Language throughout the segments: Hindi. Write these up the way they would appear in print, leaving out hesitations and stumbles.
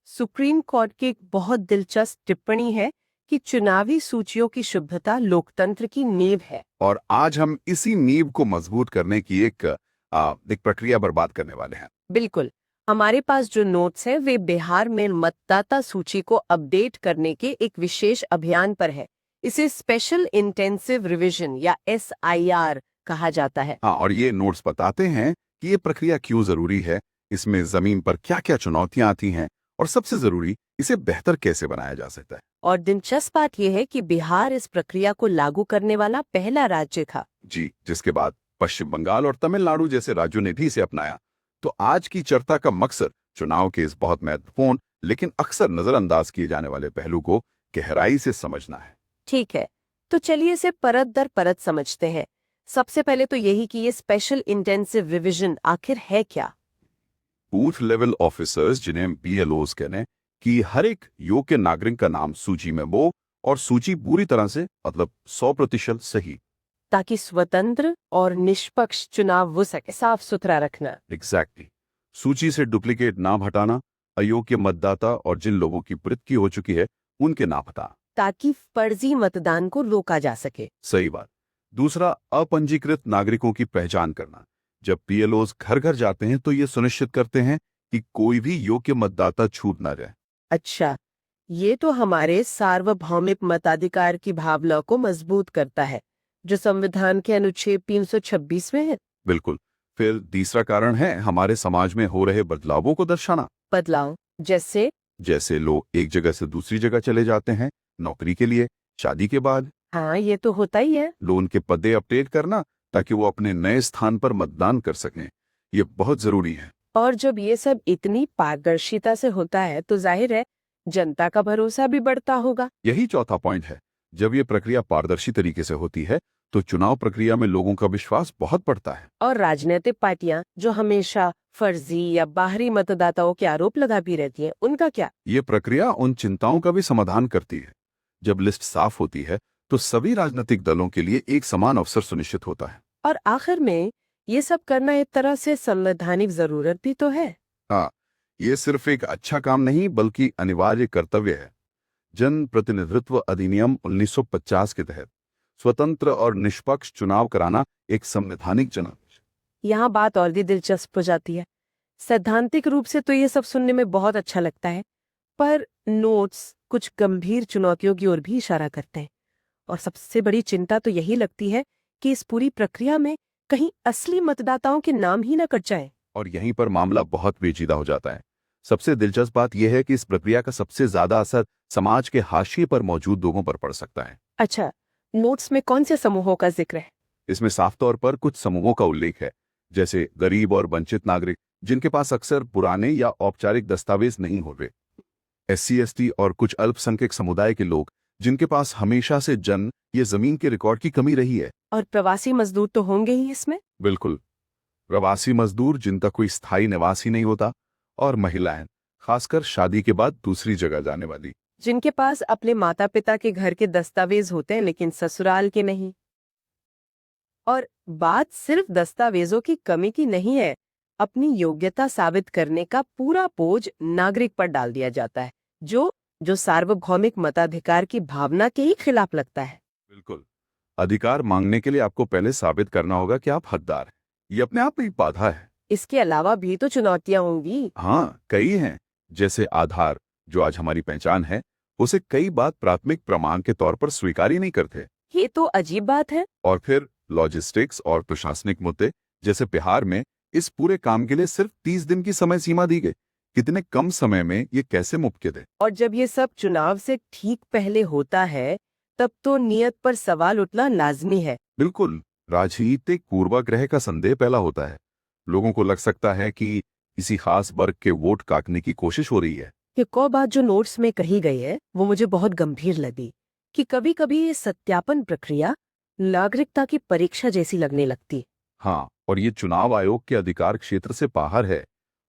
सुप्रीम कोर्ट की एक बहुत दिलचस्प टिप्पणी है कि चुनावी सूचियों की शुद्धता लोकतंत्र की नींव है। और आज हम इसी नींव को मजबूत करने की एक प्रक्रिया पर बात करने वाले हैं। बिल्कुल। हमारे पास जो नोट्स है वे बिहार में मतदाता सूची को अपडेट करने के एक विशेष अभियान पर है। इसे स्पेशल इंटेंसिव रिवीजन या SIR कहा जाता है। हाँ, और ये नोट्स बताते हैं कि ये प्रक्रिया क्यों जरूरी है, इसमें जमीन पर क्या क्या चुनौतियां आती हैं, और सबसे जरूरी, इसे बेहतर कैसे बनाया जा सकता है। और दिलचस्प बात यह है कि बिहार इस प्रक्रिया को लागू करने वाला पहला राज्य था। जी, जिसके बाद पश्चिम बंगाल और तमिलनाडु जैसे राज्यों ने भी इसे अपनाया। तो आज की चर्चा का मकसद चुनाव के इस बहुत महत्वपूर्ण लेकिन अक्सर नजरअंदाज किए जाने वाले पहलू को गहराई से समझना है। ठीक है, तो चलिए इसे परत दर परत समझते हैं। सबसे पहले तो यही कि ये स्पेशल इंटेंसिव रिवीजन आखिर है क्या। बूथ लेवल ऑफिसर्स, जिन्हें BLOs कहते हैं, कि हर एक योग्य नागरिक का नाम सूची में वो, और सूची पूरी तरह से मतलब 100% सही। ताकि स्वतंत्र और निष्पक्ष चुनाव हो सके। साफ सुथरा रखना। एग्जैक्टली। सूची से डुप्लीकेट नाम हटाना, अयोग्य मतदाता और जिन लोगों की मृत्यु हो चुकी है उनके नाम हटा। ताकि फर्जी मतदान को रोका जा सके। सही बात। दूसरा, अपंजीकृत नागरिकों की पहचान करना। जब BLOs घर घर जाते हैं तो ये सुनिश्चित करते हैं कि कोई भी योग्य मतदाता छूट ना जाए। अच्छा, ये तो हमारे सार्वभौमिक मताधिकार की भावना को मजबूत करता है, जो संविधान के अनुच्छेद 326 में है। बिल्कुल। फिर तीसरा कारण है हमारे समाज में हो रहे बदलावों को दर्शाना। बदलाव जैसे। जैसे लोग एक जगह से दूसरी जगह चले जाते हैं, नौकरी के लिए, शादी के बाद। हाँ, ये तो होता ही है। लोग उनके पते अपडेट करना ताकि वो अपने नए स्थान पर मतदान कर सकें। ये बहुत जरूरी है। और जब ये सब इतनी पारदर्शिता से होता है तो जाहिर है जनता का भरोसा भी बढ़ता होगा। यही चौथा पॉइंट है। जब ये प्रक्रिया पारदर्शी तरीके से होती है तो चुनाव प्रक्रिया में लोगों का विश्वास बहुत बढ़ता है। और राजनीतिक पार्टियां जो हमेशा फर्जी या बाहरी मतदाताओं के आरोप लगाती रहती हैं, उनका क्या। ये प्रक्रिया उन चिंताओं का भी समाधान करती है। जब लिस्ट साफ होती है तो सभी राजनीतिक दलों के लिए एक समान अवसर सुनिश्चित होता है। और आखिर में ये सब करना एक तरह से संवैधानिक जरूरत भी तो है। हाँ, ये सिर्फ एक अच्छा काम नहीं बल्कि अनिवार्य कर्तव्य है। जन प्रतिनिधित्व अधिनियम 1950 के तहत स्वतंत्र और निष्पक्ष चुनाव कराना एक संवैधानिक जन। यहाँ बात और भी दिलचस्प हो जाती है। सैद्धांतिक रूप से तो ये सब सुनने में बहुत अच्छा लगता है, पर नोट्स कुछ गंभीर चुनौतियों की ओर भी इशारा करते हैं। और सबसे बड़ी चिंता तो यही लगती है कि इस पूरी प्रक्रिया में कहीं असली मतदाताओं के नाम ही न कट जाएं। और यहीं पर मामला बहुत पेचीदा हो जाता है। सबसे दिलचस्प बात यह है कि इस प्रक्रिया का सबसे ज्यादा असर समाज के हाशिए पर मौजूद लोगों पर पड़ सकता है। अच्छा, नोट्स में कौन से समूहों का जिक्र है। इसमें साफ तौर पर कुछ समूहों का उल्लेख है, जैसे गरीब और वंचित नागरिक, जिनके पास अक्सर पुराने या औपचारिक दस्तावेज नहीं होते। SC ST और अल्पसंख्यक अल्पसंख्यक समुदाय के लोग, जिनके पास हमेशा से ये जमीन के रिकॉर्ड की कमी रही है। और प्रवासी मजदूर तो होंगे ही इसमें। बिल्कुल। प्रवासी मजदूर, जिनका कोई स्थायी निवास ही नहीं होता, और महिलाएं, खासकर शादी के बाद दूसरी जगह जाने वाली। जिनके पास अपने माता पिता के घर के दस्तावेज होते हैं लेकिन ससुराल के नहीं। और बात सिर्फ दस्तावेजों की कमी की नहीं है, अपनी योग्यता साबित करने का पूरा बोझ नागरिक पर डाल दिया जाता है, जो जो सार्वभौमिक मताधिकार की भावना के ही खिलाफ लगता है। बिल्कुल। अधिकार मांगने के लिए आपको पहले साबित करना होगा कि आप हकदार हैं। ये अपने आप में एक बाधा है। इसके अलावा भी तो चुनौतियां होंगी। हाँ, कई हैं। जैसे आधार, जो आज हमारी पहचान है, उसे कई बार प्राथमिक प्रमाण के तौर पर स्वीकार ही नहीं करते। ये तो अजीब बात है। और फिर लॉजिस्टिक्स और प्रशासनिक मुद्दे, जैसे बिहार में इस पूरे काम के लिए सिर्फ 30 दिन की समय सीमा दी गई। कितने कम समय में ये कैसे मुमकिन है। और जब ये सब चुनाव से ठीक पहले होता है, तब तो नियत पर सवाल उठना लाजमी है। बिल्कुल। राजनीतिक पूर्वाग्रह का संदेह पहला होता है। लोगों को लग सकता है कि किसी खास वर्ग के वोट काटने की कोशिश हो रही है। एक और बात जो नोट्स में कही गई है वो मुझे बहुत गंभीर लगी, कि कभी कभी ये सत्यापन प्रक्रिया नागरिकता की परीक्षा जैसी लगने लगती। हाँ, और ये चुनाव आयोग के अधिकार क्षेत्र से बाहर है।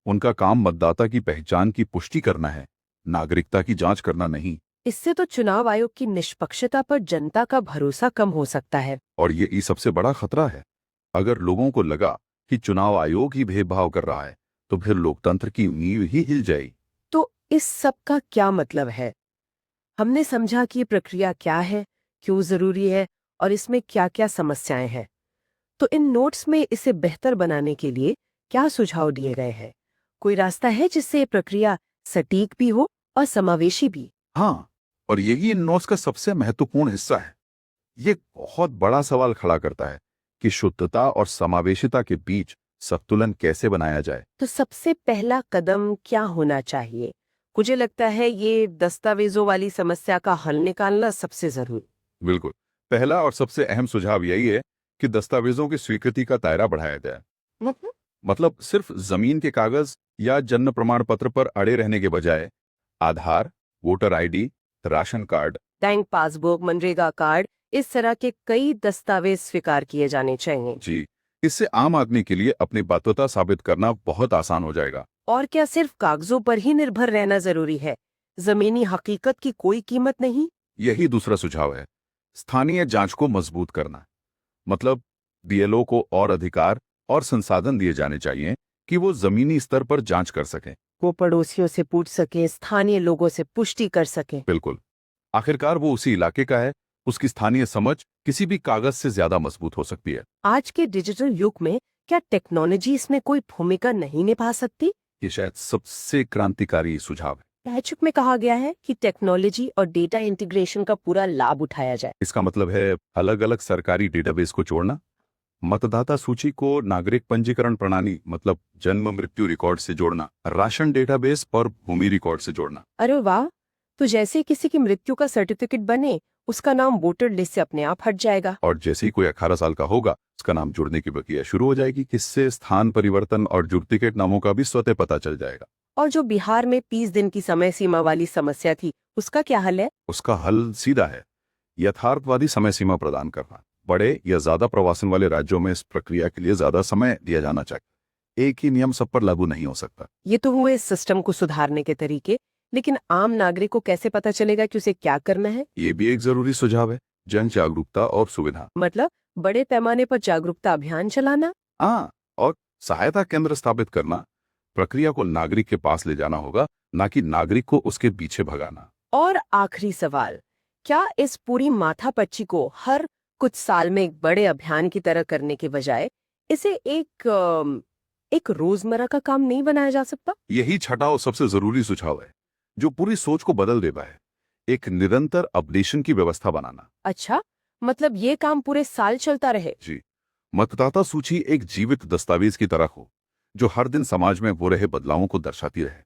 उनका काम मतदाता की पहचान की पुष्टि करना है, नागरिकता की जांच करना नहीं। इससे तो चुनाव आयोग की निष्पक्षता पर जनता का भरोसा कम हो सकता है। और ये सबसे बड़ा खतरा है। अगर लोगों को लगा कि चुनाव आयोग ही भेदभाव कर रहा है तो फिर लोकतंत्र की नींव ही हिल जाएगी। तो इस सब का क्या मतलब है? हमने समझा कि ये प्रक्रिया क्या है, क्यों जरूरी है और इसमें क्या-क्या समस्याएं हैं। तो इन नोट्स में इसे बेहतर बनाने के लिए क्या सुझाव दिए गए हैं? कोई रास्ता है जिससे ये प्रक्रिया सटीक भी हो और समावेशी भी? हाँ, और यही इन नोट्स का सबसे महत्वपूर्ण हिस्सा है। ये बहुत बड़ा सवाल खड़ा करता है कि शुद्धता और समावेशिता के बीच संतुलन कैसे बनाया जाए। तो सबसे पहला कदम क्या होना चाहिए? मुझे लगता है ये दस्तावेजों वाली समस्या का हल निकालना सबसे जरूरी। बिल्कुल। पहला और सबसे अहम सुझाव यही है कि दस्तावेजों की स्वीकृति का दायरा बढ़ाया जाए। मतलब मतलब सिर्फ जमीन के कागज या जन्म प्रमाण पत्र पर अड़े रहने के बजाय Aadhaar, voter ID, ration card. Bank passbook, मनरेगा कार्ड, इस तरह के कई दस्तावेज स्वीकार किए जाने चाहिए। जी, इससे आम आदमी के लिए अपनी पात्रता साबित करना बहुत आसान हो जाएगा। और क्या सिर्फ कागजों पर ही निर्भर रहना जरूरी है? जमीनी हकीकत की कोई कीमत नहीं? यही दूसरा सुझाव है। स्थानीय जांच को मजबूत करना। मतलब बीएलओ को और अधिकार और संसाधन दिए जाने चाहिए कि वो जमीनी स्तर पर जांच कर सकें। वो पड़ोसियों से पूछ सके, स्थानीय लोगों से पुष्टि कर सके। बिल्कुल। आखिरकार वो उसी इलाके का है, उसकी स्थानीय समझ किसी भी कागज से ज्यादा मजबूत हो सकती है। आज के डिजिटल युग में क्या टेक्नोलॉजी इसमें कोई भूमिका नहीं निभा सकती? ये शायद सबसे क्रांतिकारी सुझाव है। बैचुक में कहा गया है कि टेक्नोलॉजी और डेटा इंटीग्रेशन का पूरा लाभ उठाया जाए। इसका मतलब है अलग अलग सरकारी डेटाबेस को जोड़ना, मतदाता सूची को नागरिक पंजीकरण प्रणाली मतलब जन्म मृत्यु रिकॉर्ड से जोड़ना, राशन डेटाबेस और भूमि रिकॉर्ड से जोड़ना। अरे वाह! तो जैसे किसी की मृत्यु का सर्टिफिकेट बने, उसका नाम वोटर लिस्ट से अपने आप हट जाएगा। और जैसे ही कोई 18 साल का होगा, उसका नाम जुड़ने की प्रक्रिया शुरू हो जाएगी। इससे स्थान परिवर्तन और डुप्लीकेट नामों का भी स्वतः पता चल जाएगा। और जो बिहार में 30 दिन की समय सीमा वाली समस्या थी, उसका क्या हल है? उसका हल सीधा है, यथार्थवादी समय सीमा प्रदान करना। बड़े या ज्यादा प्रवासन वाले राज्यों में इस प्रक्रिया के लिए ज्यादा समय दिया जाना चाहिए। एक ही नियम सब पर लागू नहीं हो सकता। ये तो हुए सिस्टम को सुधारने के तरीके, लेकिन आम नागरिक को कैसे पता चलेगा कि उसे क्या करना है? ये भी एक जरूरी सुझाव है, जन जागरूकता और सुविधा। मतलब बड़े पैमाने पर जागरूकता अभियान चलाना? हाँ, और सहायता केंद्र स्थापित करना। प्रक्रिया को नागरिक के पास ले जाना होगा, ना कि नागरिक को उसके पीछे भगाना। और आखिरी सवाल, क्या इस पूरी माथापच्ची को हर कुछ साल में एक बड़े अभियान की तरह करने के बजाय इसे एक रोजमर्रा का काम नहीं बनाया जा सकता? यही छठा और सबसे जरूरी सुझाव है, जो पूरी सोच को बदल देता है। एक निरंतर अपडेशन की व्यवस्था बनाना। अच्छा, मतलब ये काम पूरे साल चलता रहे? जी, मतदाता सूची एक जीवित दस्तावेज की तरह हो, जो हर दिन समाज में हो रहे बदलावों को दर्शाती रहे।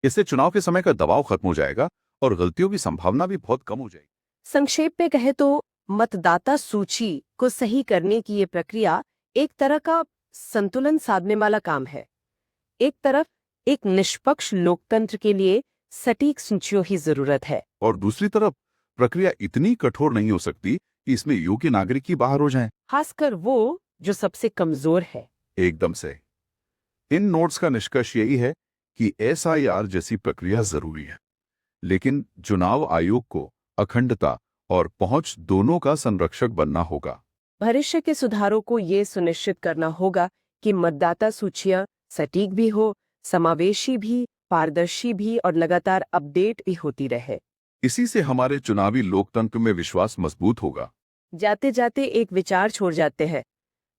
इससे चुनाव के समय का दबाव खत्म हो जाएगा और गलतियों की संभावना भी बहुत कम हो जाएगी। संक्षेप में कहे तो मतदाता सूची को सही करने की ये प्रक्रिया एक तरह का संतुलन साधने वाला काम है। एक तरफ एक निष्पक्ष लोकतंत्र के लिए सटीक सूचियों की जरूरत है, और दूसरी तरफ प्रक्रिया इतनी कठोर नहीं हो सकती कि इसमें योग्य नागरिक ही बाहर हो जाएं। खासकर वो जो सबसे कमजोर है। एकदम से। इन नोट्स का निष्कर्ष यही है कि एसआईआर जैसी प्रक्रिया जरूरी है, लेकिन चुनाव आयोग को अखंडता और पहुंच दोनों का संरक्षक बनना होगा। भविष्य के सुधारों को ये सुनिश्चित करना होगा कि मतदाता सूचियां सटीक भी हो, समावेशी भी, पारदर्शी भी और लगातार अपडेट भी होती रहे। इसी से हमारे चुनावी लोकतंत्र में विश्वास मजबूत होगा। जाते जाते एक विचार छोड़ जाते हैं।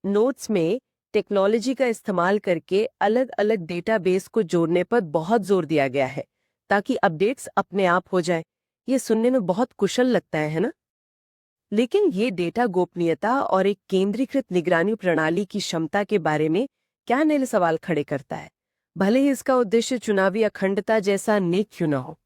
नोट्स में टेक्नोलॉजी का इस्तेमाल करके अलग अलग डेटाबेस को जोड़ने पर बहुत जोर दिया गया है, ताकि अपडेट्स अपने आप हो जाए। ये सुनने में बहुत कुशल लगता है ना? लेकिन ये डेटा गोपनीयता और एक केंद्रीकृत निगरानी प्रणाली की क्षमता के बारे में क्या नए सवाल खड़े करता है, भले ही इसका उद्देश्य चुनावी अखंडता जैसा नेक क्यों न हो।